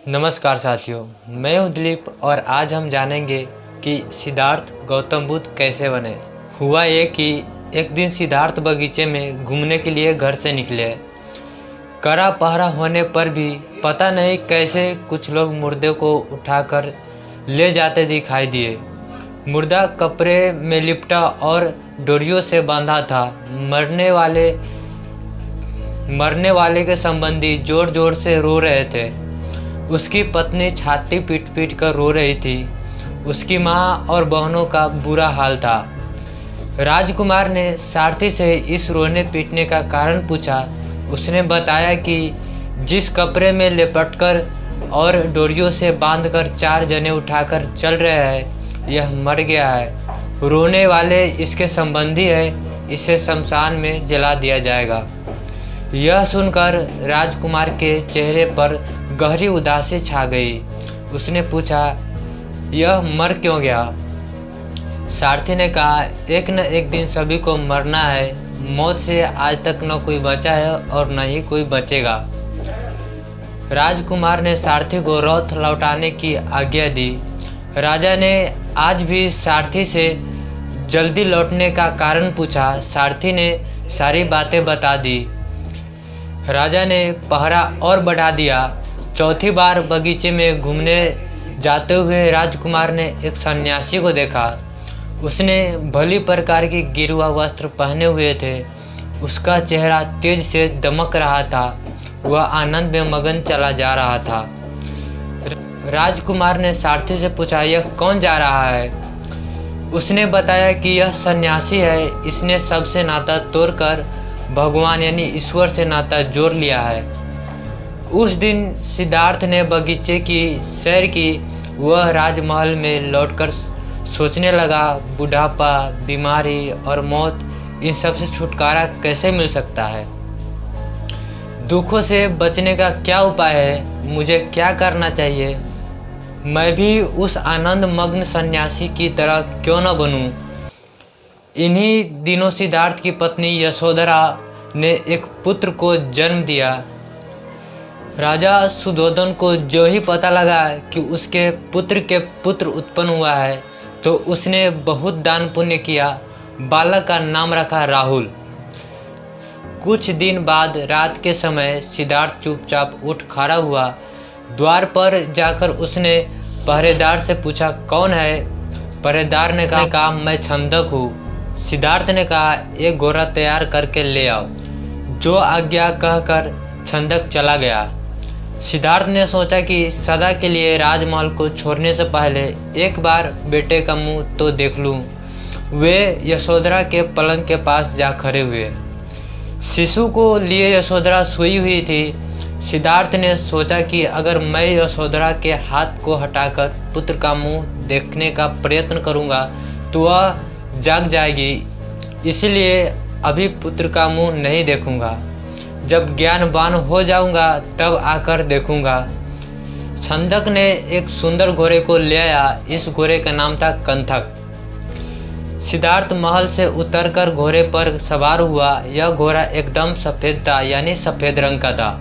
नमस्कार साथियों, मैं हूं दिलीप और आज हम जानेंगे कि सिद्धार्थ गौतम बुद्ध कैसे बने। हुआ ये कि एक दिन सिद्धार्थ बगीचे में घूमने के लिए घर से निकले। कड़ा पहरा होने पर भी पता नहीं कैसे कुछ लोग मुर्दे को उठाकर ले जाते दिखाई दिए। मुर्दा कपड़े में लिपटा और डोरियों से बांधा था। मरने वाले के संबंधी जोर जोर से रो रहे थे। उसकी पत्नी छाती पीट पीट कर रो रही थी। उसकी माँ और बहनों का बुरा हाल था। राजकुमार ने सारथी से इस रोने पीटने का कारण पूछा। उसने बताया कि जिस कपड़े में लिपटकर और डोरियों से बांधकर 4 जने उठाकर चल रहे हैं, यह मर गया है। रोने वाले इसके संबंधी है, इसे शमशान में जला दिया जाएगा। यह सुनकर राजकुमार के चेहरे पर गहरी उदासी छा गई। उसने पूछा, यह मर क्यों गया? सारथी ने कहा, एक न एक दिन सभी को मरना है। मौत से आज तक न कोई बचा है और न ही कोई बचेगा। राजकुमार ने सारथी को रथ लौटाने की आज्ञा दी। राजा ने आज भी सारथी से जल्दी लौटने का कारण पूछा। सारथी ने सारी बातें बता दी। राजा ने पहरा और बढ़ा दिया। चौथी बार बगीचे में घूमने जाते हुए राजकुमार ने एक सन्यासी को देखा। उसने भली प्रकार की गेरुआ वस्त्र पहने हुए थे। उसका चेहरा तेज से दमक रहा था। वह आनंद में मगन चला जा रहा था। राजकुमार ने सारथी से पूछा, यह कौन जा रहा है? उसने बताया कि यह सन्यासी है। इसने सबसे नाता तोड़कर भगवान यानी ईश्वर से नाता जोड़ लिया है। उस दिन सिद्धार्थ ने बगीचे की सैर की। वह राजमहल में लौटकर सोचने लगा, बुढ़ापा, बीमारी और मौत, इन सब से छुटकारा कैसे मिल सकता है? दुखों से बचने का क्या उपाय है? मुझे क्या करना चाहिए? मैं भी उस आनंद मग्न सन्यासी की तरह क्यों न बनूं? इन्हीं दिनों सिद्धार्थ की पत्नी यशोधरा ने एक पुत्र को जन्म दिया। राजा सुधोधन को जो ही पता लगा कि उसके पुत्र के पुत्र उत्पन्न हुआ है, तो उसने बहुत दान पुण्य किया। बालक का नाम रखा राहुल। कुछ दिन बाद रात के समय सिद्धार्थ चुपचाप उठ खड़ा हुआ। द्वार पर जाकर उसने पहरेदार से पूछा, कौन है? पहरेदार ने कहा, मैं छंदक हूँ। सिद्धार्थ ने कहा, एक घोड़ा तैयार करके ले आओ। जो आज्ञा कहकर छंदक चला गया। सिद्धार्थ ने सोचा कि सदा के लिए राजमहल को छोड़ने से पहले एक बार बेटे का मुंह तो देख लूं। वे यशोधरा के पलंग के पास जा खड़े हुए। शिशु को लिए यशोधरा सोई हुई थी। सिद्धार्थ ने सोचा कि अगर मैं यशोधरा के हाथ को हटाकर पुत्र का मुंह देखने का प्रयत्न करूंगा तो वह जाग जाएगी। इसलिए अभी पुत्र का मुंह नहीं देखूंगा। जब ज्ञानवान हो जाऊंगा तब आकर देखूंगा। छंदक ने एक सुंदर घोड़े को ले आया। इस घोड़े का नाम था कंथक। सिद्धार्थ महल से उतरकर घोड़े पर सवार हुआ। यह घोड़ा एकदम सफ़ेद था, यानी सफ़ेद रंग का था।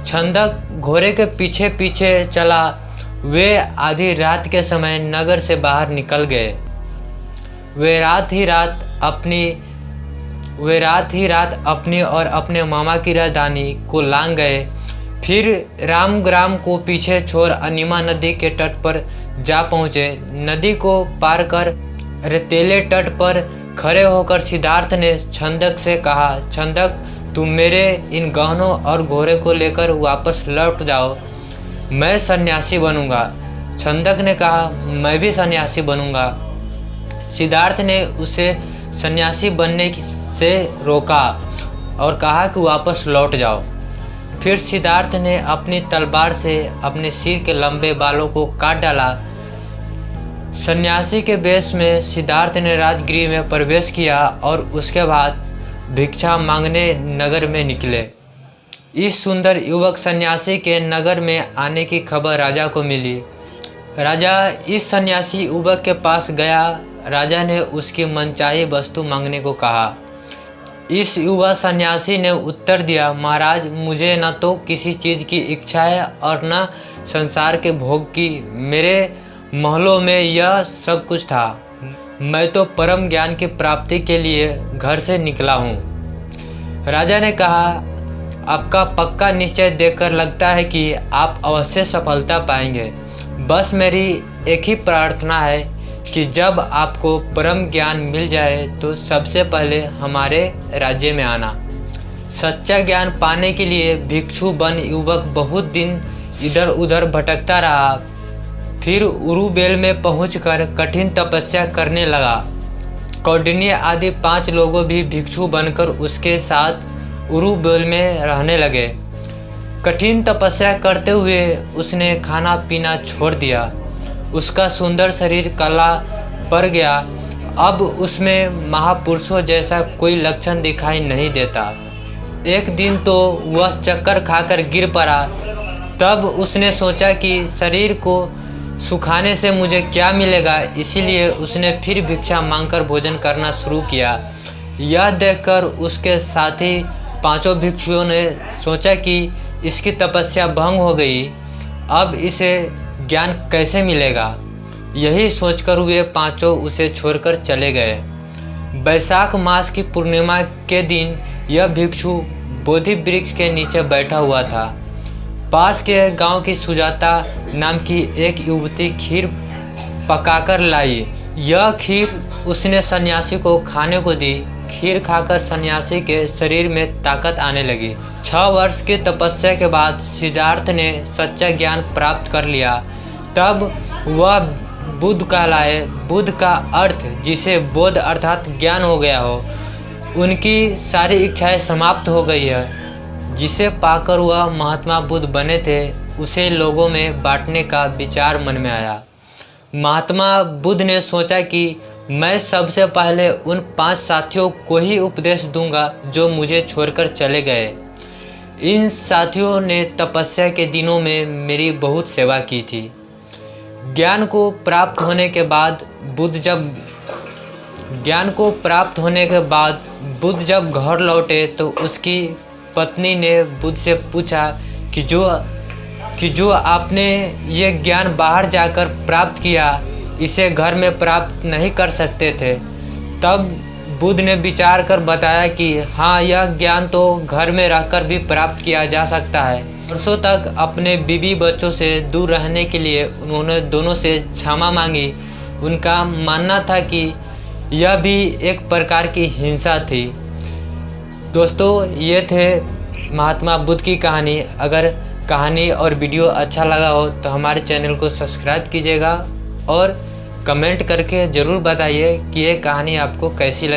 छंदक घोड़े के पीछे पीछे चला। वे आधी रात के समय नगर से बाहर निकल गए। वे रात ही रात अपनी और अपने मामा की राजधानी को लांग गए। फिर रामग्राम को पीछे छोड़ अनिमा नदी के तट पर जा पहुँचे। नदी को पार कर रेतीले तट पर खड़े होकर सिद्धार्थ ने छंदक से कहा, छंदक, तुम मेरे इन गहनों और घोड़े को लेकर वापस लौट जाओ। मैं सन्यासी बनूंगा। छंदक ने कहा, मैं भी सन्यासी बनूंगा। सिद्धार्थ ने उसे सन्यासी बनने से रोका और कहा कि वापस लौट जाओ। फिर सिद्धार्थ ने अपनी तलवार से अपने सिर के लंबे बालों को काट डाला। सन्यासी के वेश में सिद्धार्थ ने राजगृह में प्रवेश किया और उसके बाद भिक्षा मांगने नगर में निकले। इस सुंदर युवक सन्यासी के नगर में आने की खबर राजा को मिली। राजा इस सन्यासी युवक के पास गया। राजा ने उसकी मनचाही वस्तु मांगने को कहा। इस युवा सन्यासी ने उत्तर दिया, महाराज, मुझे न तो किसी चीज़ की इच्छा है और न संसार के भोग की। मेरे महलों में यह सब कुछ था। मैं तो परम ज्ञान की प्राप्ति के लिए घर से निकला हूँ। राजा ने कहा, आपका पक्का निश्चय देखकर लगता है कि आप अवश्य सफलता पाएंगे। बस मेरी एक ही प्रार्थना है कि जब आपको परम ज्ञान मिल जाए तो सबसे पहले हमारे राज्य में आना। सच्चा ज्ञान पाने के लिए भिक्षु वन युवक बहुत दिन इधर उधर भटकता रहा। फिर उरुबेल में पहुंचकर कठिन तपस्या करने लगा। कौंडिन्य आदि 5 लोगों भी भिक्षु बनकर उसके साथ उरुबेल में रहने लगे। कठिन तपस्या करते हुए उसने खाना पीना छोड़ दिया। उसका सुंदर शरीर काला पड़ गया। अब उसमें महापुरुषों जैसा कोई लक्षण दिखाई नहीं देता। एक दिन तो वह चक्कर खाकर गिर पड़ा। तब उसने सोचा कि शरीर को सुखाने से मुझे क्या मिलेगा, इसीलिए उसने फिर भिक्षा मांगकर भोजन करना शुरू किया। यह देखकर उसके साथी 5 भिक्षुओं ने सोचा कि इसकी तपस्या भंग हो गई, अब इसे ज्ञान कैसे मिलेगा। यही सोचकर वे 5 उसे छोड़कर चले गए। बैसाख मास की पूर्णिमा के दिन यह भिक्षु बोधि वृक्ष के नीचे बैठा हुआ था। पास के गांव की सुजाता नाम की एक युवती खीर पकाकर लाई। यह खीर उसने सन्यासी को खाने को दी। खीर खाकर सन्यासी के शरीर में ताकत आने लगी। 6 वर्ष की तपस्या के बाद सिद्धार्थ ने सच्चा ज्ञान प्राप्त कर लिया। तब वह बुद्ध कहलाए। बुद्ध का अर्थ जिसे बोध अर्थात ज्ञान हो गया हो। उनकी सारी इच्छाएं समाप्त हो गई है। जिसे पाकर वह महात्मा बुद्ध बने थे, उसे लोगों में बांटने का विचार मन में आया। महात्मा बुद्ध ने सोचा कि मैं सबसे पहले उन 5 साथियों को ही उपदेश दूंगा जो मुझे छोड़कर चले गए। इन साथियों ने तपस्या के दिनों में मेरी बहुत सेवा की थी। ज्ञान को प्राप्त होने के बाद बुद्ध जब घर लौटे तो उसकी पत्नी ने बुद्ध से पूछा कि जो आपने ये ज्ञान बाहर जाकर प्राप्त किया, इसे घर में प्राप्त नहीं कर सकते थे। तब बुद्ध ने विचार कर बताया कि हाँ, यह ज्ञान तो घर में रहकर भी प्राप्त किया जा सकता है। वर्षों तक अपने बीवी बच्चों से दूर रहने के लिए उन्होंने दोनों से क्षमा मांगी। उनका मानना था कि यह भी एक प्रकार की हिंसा थी। दोस्तों, ये थे महात्मा बुद्ध की कहानी। अगर कहानी और वीडियो अच्छा लगा हो तो हमारे चैनल को सब्सक्राइब कीजिएगा और कमेंट करके ज़रूर बताइए कि ये कहानी आपको कैसी लगी।